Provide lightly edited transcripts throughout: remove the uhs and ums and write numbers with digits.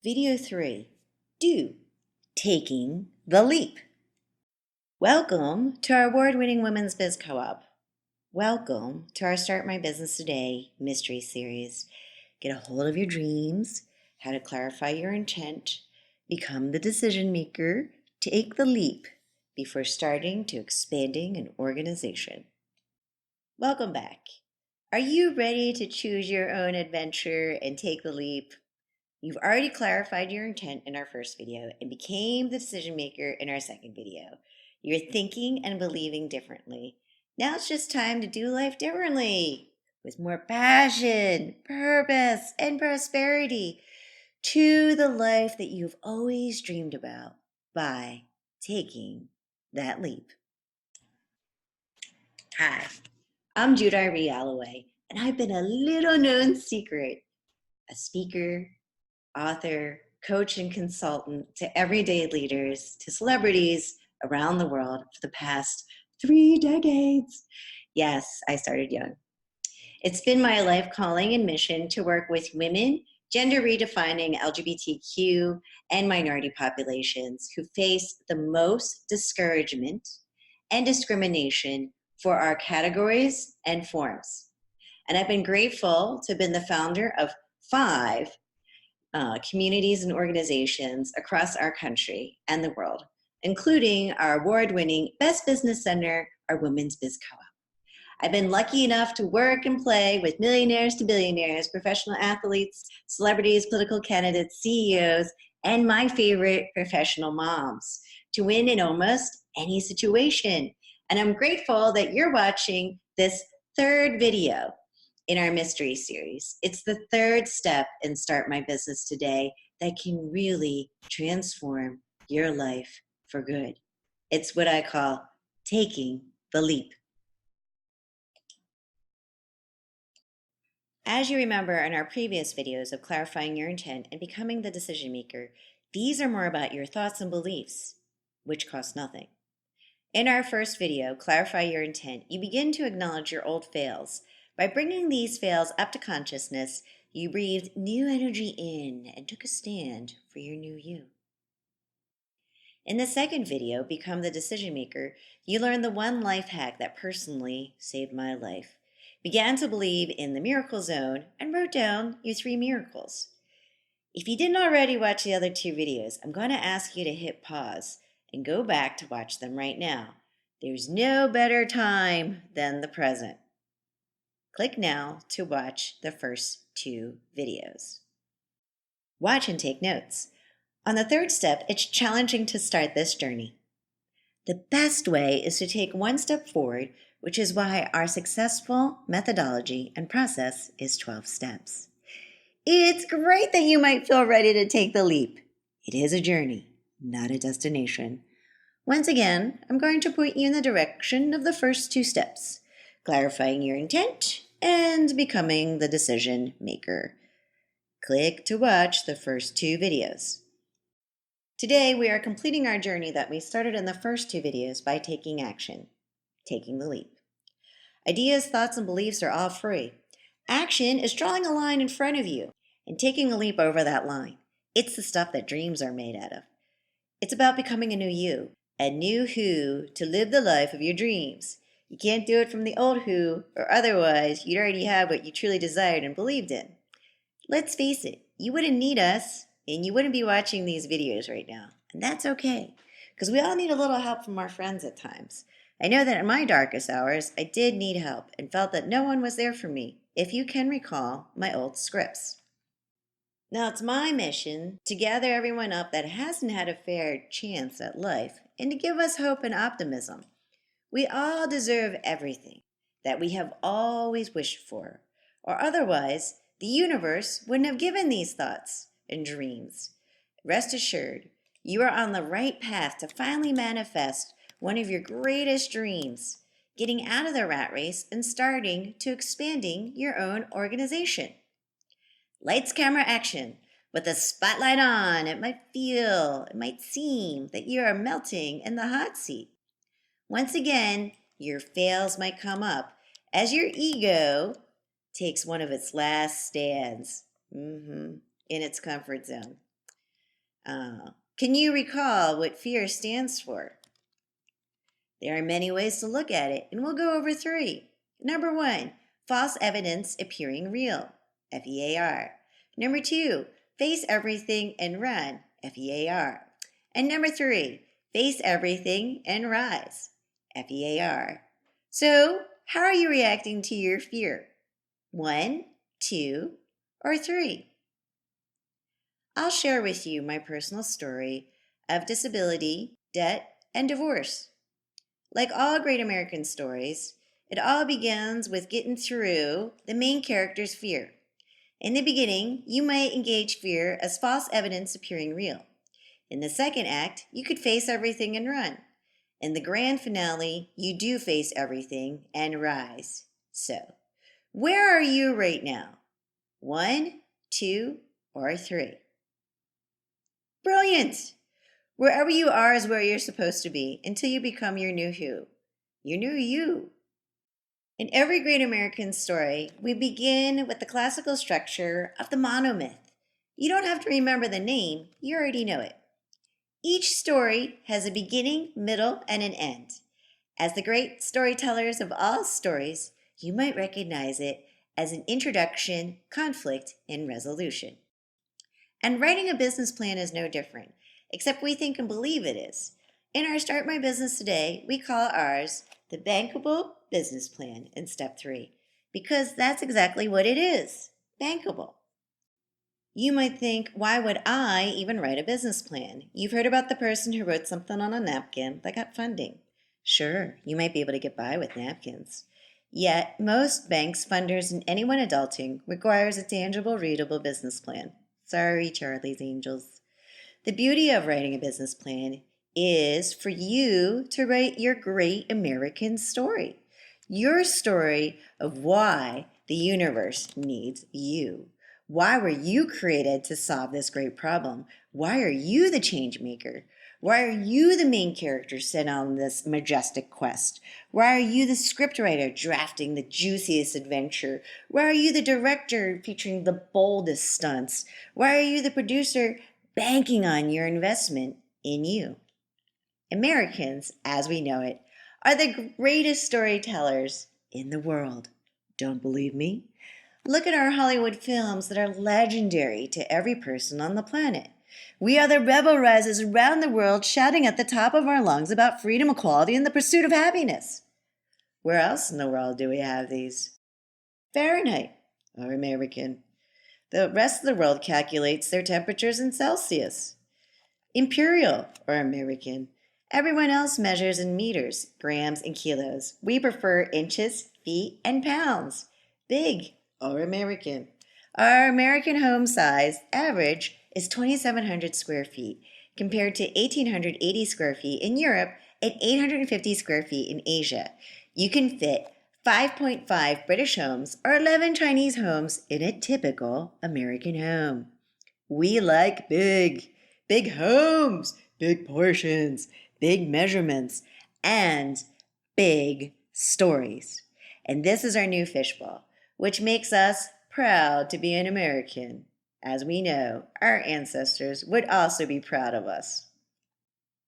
Video 3, Do, Taking the Leap. Welcome to our award-winning Women's Biz Co-op. Welcome to our Start My Business Today mystery series. Get a hold of your dreams, how to clarify your intent, become the decision maker, take the leap before starting to expanding an organization. Welcome back. Are you ready to choose your own adventure and take the leap? You've already clarified your intent in our first video and became the decision maker in our second video. You're thinking and believing differently. Now it's just time to do life differently with more passion, purpose, and prosperity to the life that you've always dreamed about by taking that leap. Hi, I'm Judah Irene Alloway, and I've been a little known secret, a speaker, author, coach, and consultant to everyday leaders, to celebrities around the world for the past 3 decades. Yes, I started young. It's been my life calling and mission to work with women, gender redefining LGBTQ, and minority populations who face the most discouragement and discrimination for our categories and forms. And I've been grateful to have been the founder of 5 communities and organizations across our country and the world, including our award-winning Best Business Center, our Women's Biz Co-op. I've been lucky enough to work and play with millionaires to billionaires, professional athletes, celebrities, political candidates, CEOs, and my favorite, professional moms, to win in almost any situation. And I'm grateful that you're watching this third video in our mystery series. It's the third step in Start My Business Today that can really transform your life for good. It's what I call taking the leap. As you remember in our previous videos of clarifying your intent and becoming the decision maker, these are more about your thoughts and beliefs, which cost nothing. In our first video, Clarify Your Intent, you begin to acknowledge your old fails. By bringing these fails up to consciousness, you breathed new energy in and took a stand for your new you. In the second video, Become the Decision Maker, you learned the one life hack that personally saved my life, began to believe in the miracle zone, and wrote down your 3 miracles. If you didn't already watch the other 2 videos, I'm going to ask you to hit pause and go back to watch them right now. There's no better time than the present. Click now to watch the first 2 videos. Watch and take notes. On the third step, it's challenging to start this journey. The best way is to take one step forward, which is why our successful methodology and process is 12 steps. It's great that you might feel ready to take the leap. It is a journey, not a destination. Once again, I'm going to point you in the direction of the first 2 steps, clarifying your intent and becoming the decision maker. Click to watch the first 2 videos. Today, we are completing our journey that we started in the first 2 videos by taking action, taking the leap. Ideas, thoughts, and beliefs are all free. Action is drawing a line in front of you and taking a leap over that line. It's the stuff that dreams are made out of. It's about becoming a new you, a new who to live the life of your dreams. You can't do it from the old who, or otherwise you'd already have what you truly desired and believed in. Let's face it, you wouldn't need us, and you wouldn't be watching these videos right now. And that's okay, because we all need a little help from our friends at times. I know that in my darkest hours, I did need help and felt that no one was there for me, if you can recall my old scripts. Now it's my mission to gather everyone up that hasn't had a fair chance at life and to give us hope and optimism. We all deserve everything that we have always wished for, or otherwise the universe wouldn't have given these thoughts and dreams. Rest assured, you are on the right path to finally manifest one of your greatest dreams, getting out of the rat race and starting to expanding your own organization. Lights, camera, action. With the spotlight on, it might seem that you are melting in the hot seat. Once again, your fails might come up as your ego takes one of its last stands in its comfort zone. Can you recall what fear stands for? There are many ways to look at it, and we'll go over 3. Number 1, false evidence appearing real, FEAR. Number 2, face everything and run, FEAR. And number 3, face everything and rise, FEAR. So, how are you reacting to your fear? 1, 2, or 3? I'll share with you my personal story of disability, debt, and divorce. Like all great American stories, it all begins with getting through the main character's fear. In the beginning, you might engage fear as false evidence appearing real. In the second act, you could face everything and run. In the grand finale, you do face everything and rise. So, where are you right now? 1, 2, or 3? Brilliant! Wherever you are is where you're supposed to be until you become your new who. Your new you. In every great American story, we begin with the classical structure of the monomyth. You don't have to remember the name, you already know it. Each story has a beginning, middle, and an end. As the great storytellers of all stories, you might recognize it as an introduction, conflict, and resolution. And writing a business plan is no different, except we think and believe it is. In our Start My Business Today, we call ours the Bankable Business Plan in Step 3, because that's exactly what it is, bankable. You might think, why would I even write a business plan? You've heard about the person who wrote something on a napkin that got funding. Sure, you might be able to get by with napkins. Yet, most banks, funders, and anyone adulting requires a tangible, readable business plan. Sorry, Charlie's Angels. The beauty of writing a business plan is for you to write your great American story. Your story of why the universe needs you. Why were you created to solve this great problem? Why are you the change maker? Why are you the main character sent on this majestic quest? Why are you the scriptwriter drafting the juiciest adventure? Why are you the director featuring the boldest stunts? Why are you the producer banking on your investment in you? Americans, as we know it, are the greatest storytellers in the world. Don't believe me? Look at our Hollywood films that are legendary to every person on the planet. We are the rebel risers around the world shouting at the top of our lungs about freedom, equality, and the pursuit of happiness. Where else in the world do we have these? Fahrenheit, or American. The rest of the world calculates their temperatures in Celsius. Imperial, or American. Everyone else measures in meters, grams, and kilos. We prefer inches, feet, and pounds. Big, or American. Our American home size average is 2,700 square feet, compared to 1,880 square feet in Europe and 850 square feet in Asia. You can fit 5.5 British homes or 11 Chinese homes in a typical American home. We like big homes, big portions, big measurements, and big stories. And this is our new fishbowl, which makes us proud to be an American. As we know, our ancestors would also be proud of us.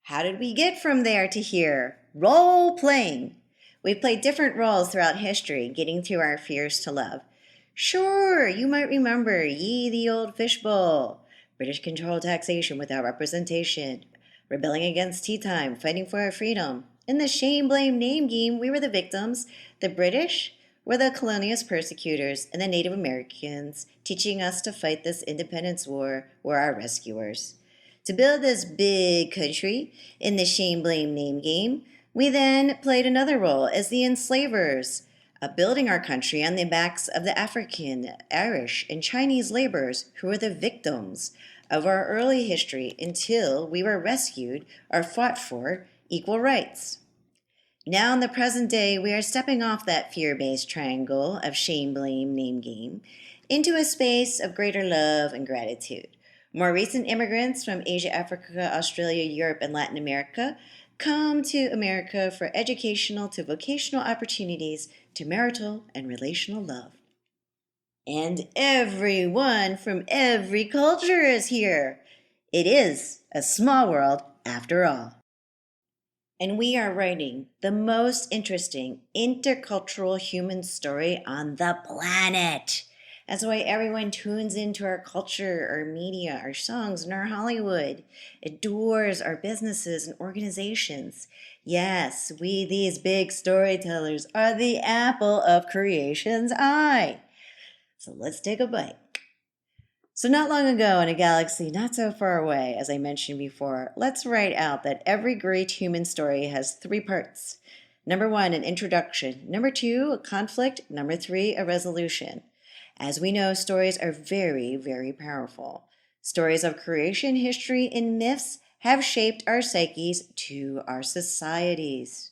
How did we get from there to here? Role playing. We've played different roles throughout history, getting through our fears to love. Sure, you might remember Ye the Old Fishbowl, British control taxation without representation, rebelling against tea time, fighting for our freedom. In the shame, blame, name game, we were the victims. The British were the colonialist persecutors, and the Native Americans, teaching us to fight this independence war, were our rescuers. To build this big country in the shame, blame, name game, we then played another role as the enslavers, building our country on the backs of the African, Irish, and Chinese laborers who were the victims of our early history until we were rescued or fought for equal rights. Now in the present day, we are stepping off that fear-based triangle of shame, blame, name game into a space of greater love and gratitude. More recent immigrants from Asia, Africa, Australia, Europe, and Latin America come to America for educational to vocational opportunities to marital and relational love. And everyone from every culture is here. It is a small world after all. And we are writing the most interesting intercultural human story on the planet. That's why everyone tunes into our culture, our media, our songs, and our Hollywood, adores our businesses and organizations. Yes, we, these big storytellers, are the apple of creation's eye. So let's take a bite. So, not long ago, in a galaxy not so far away, as I mentioned before, let's write out that every great human story has three parts. Number one, an introduction. Number two, a conflict. Number three, a resolution. As we know, stories are very, very powerful. Stories of creation, history, and myths have shaped our psyches to our societies.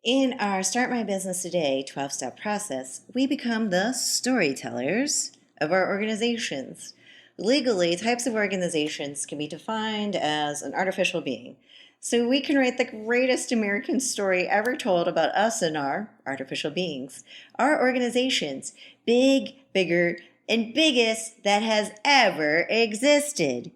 In our Start My Business Today 12-step process, we become the storytellers of our organizations. Legally, types of organizations can be defined as an artificial being. So we can write the greatest American story ever told about us and our artificial beings. Our organizations, big, bigger, and biggest that has ever existed.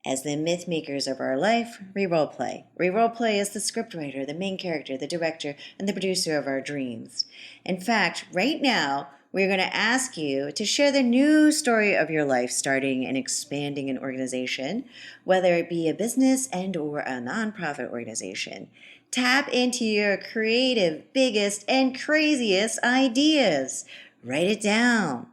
As the myth makers of our life, we roleplay. We roleplay as the scriptwriter, the main character, the director, and the producer of our dreams. In fact, right now, we're going to ask you to share the new story of your life starting and expanding an organization, whether it be a business and or a nonprofit organization. Tap into your creative, biggest, and craziest ideas. Write it down.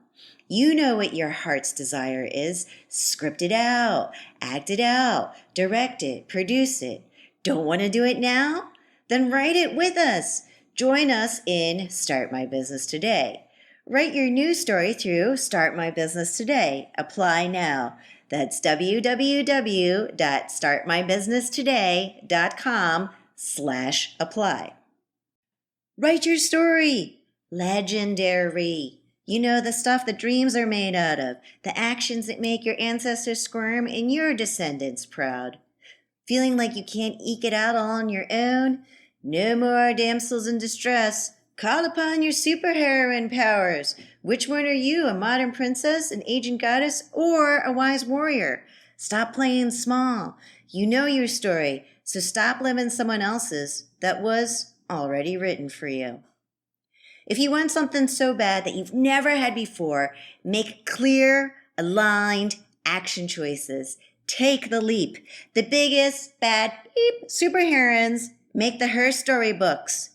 You know what your heart's desire is. Script it out, act it out, direct it, produce it. Don't want to do it now? Then write it with us. Join us in Start My Business Today. Write your new story through Start My Business Today. Apply now. That's www.startmybusinesstoday.com/apply. Write your story. Legendary. You know, the stuff that dreams are made out of, the actions that make your ancestors squirm and your descendants proud. Feeling like you can't eke it out all on your own? No more damsels in distress. Call upon your superheroine powers. Which one are you, a modern princess, an ancient goddess, or a wise warrior? Stop playing small. You know your story, so stop living someone else's that was already written for you. If you want something so bad that you've never had before, make clear, aligned action choices. Take the leap. The biggest, bad, superheroines make the her story books.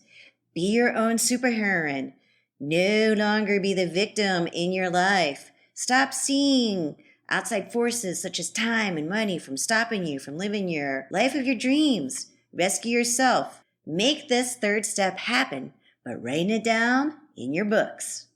Be your own superheroine. No longer be the victim in your life. Stop seeing outside forces such as time and money from stopping you from living your life of your dreams. Rescue yourself. Make this third step happen by writing it down in your books.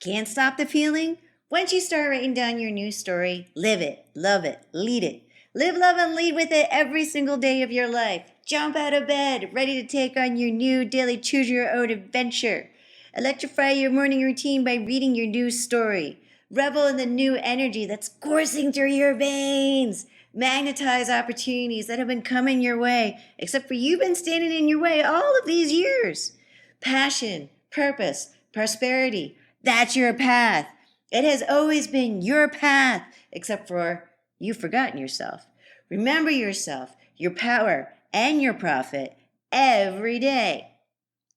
Can't stop the feeling? Once you start writing down your new story, live it, love it, lead it. Live, love, and lead with it every single day of your life. Jump out of bed, ready to take on your new daily choose your own adventure. Electrify your morning routine by reading your new story. Revel in the new energy that's coursing through your veins. Magnetize opportunities that have been coming your way, except for you've been standing in your way all of these years. Passion, purpose, prosperity, that's your path. It has always been your path, except for you've forgotten yourself. Remember yourself, your power, and your profit every day.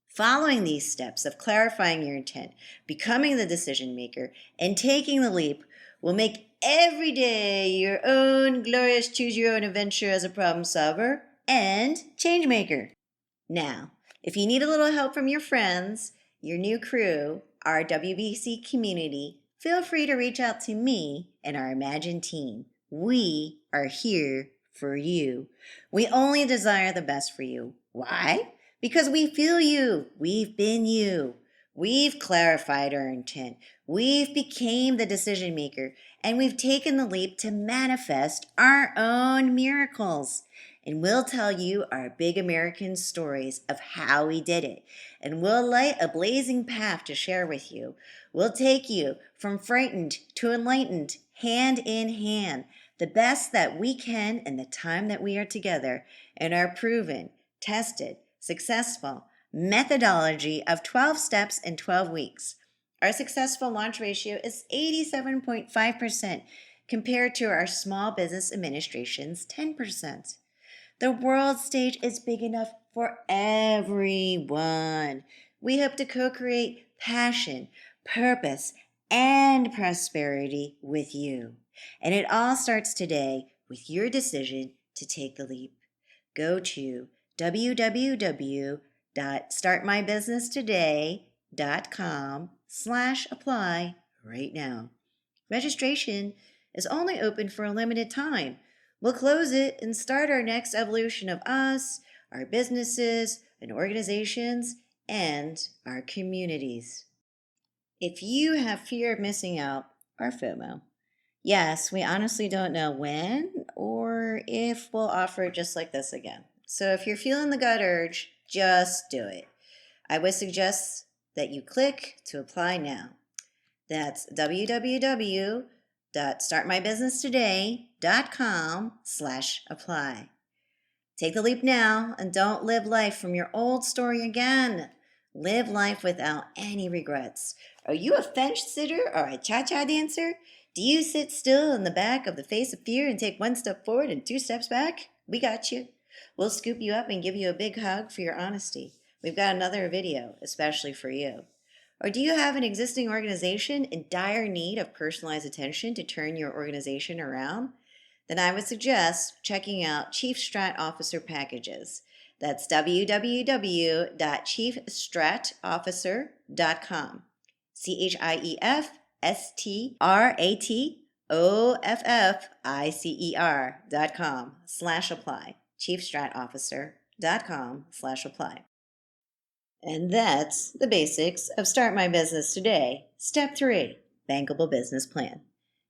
Following these steps of clarifying your intent, becoming the decision maker, and taking the leap will make every day your own glorious choose your own adventure as a problem solver and change maker. Now, if you need a little help from your friends, your new crew, our WBC community, feel free to reach out to me and our Imagine team. We are here for you. We only desire the best for you. Why? Because we feel you. We've been you. We've clarified our intent. We've became the decision maker, and we've taken the leap to manifest our own miracles. And we'll tell you our big American stories of how we did it. And we'll light a blazing path to share with you. We'll take you from frightened to enlightened, hand in hand, the best that we can in the time that we are together in our proven, tested, successful methodology of 12 steps in 12 weeks. Our successful launch ratio is 87.5%, compared to our Small Business Administration's 10%. The world stage is big enough for everyone. We hope to co-create passion, purpose, and prosperity with you. And it all starts today with your decision to take the leap. Go to www.startmybusinesstoday.com/apply right now. Registration is only open for a limited time. We'll close it and start our next evolution of us, our businesses and organizations, and our communities. If you have fear of missing out, or FOMO, yes, we honestly don't know when or if we'll offer it just like this again. So if you're feeling the gut urge, just do it. I would suggest that you click to apply now. That's www.startmybusinesstoday.com/apply. Take the leap now and don't live life from your old story again. Live life without any regrets. Are you a fence sitter or a cha-cha dancer? Do you sit still in the back of the face of fear and take one step forward and 2 steps back? We got you. We'll scoop you up and give you a big hug for your honesty. We've got another video especially for you. Or do you have an existing organization in dire need of personalized attention to turn your organization around? Then I would suggest checking out Chief Strat Officer packages. That's www.chiefstratofficer.com. CHIEFSTRATOFFICER.com/apply. chiefstratofficer.com/apply. And that's the basics of Start My Business Today. Step 3, Bankable Business Plan.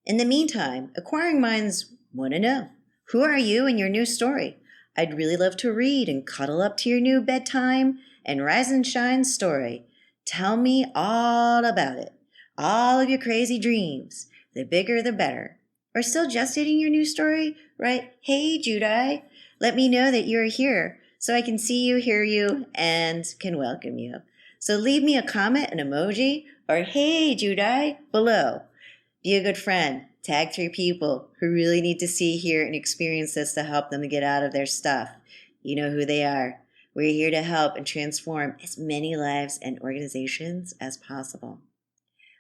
In the meantime, acquiring minds want to know, who are you and your new story? I'd really love to read and cuddle up to your new bedtime and rise and shine story. Tell me all about it. All of your crazy dreams. The bigger, the better. Or still gestating your new story? Right? Hey, Judy, let me know that you're here so I can see you, hear you, and can welcome you. So leave me a comment, an emoji, or hey, Judy, below. Be a good friend. Tag 3 people who really need to see, hear, and experience this to help them to get out of their stuff. You know who they are. We're here to help and transform as many lives and organizations as possible.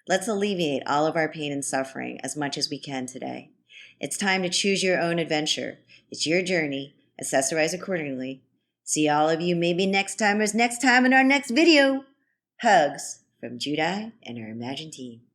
Let's alleviate all of our pain and suffering as much as we can today. It's time to choose your own adventure. It's your journey. Accessorize accordingly. See all of you maybe next time in our next video. Hugs from Judy and our Imagine team.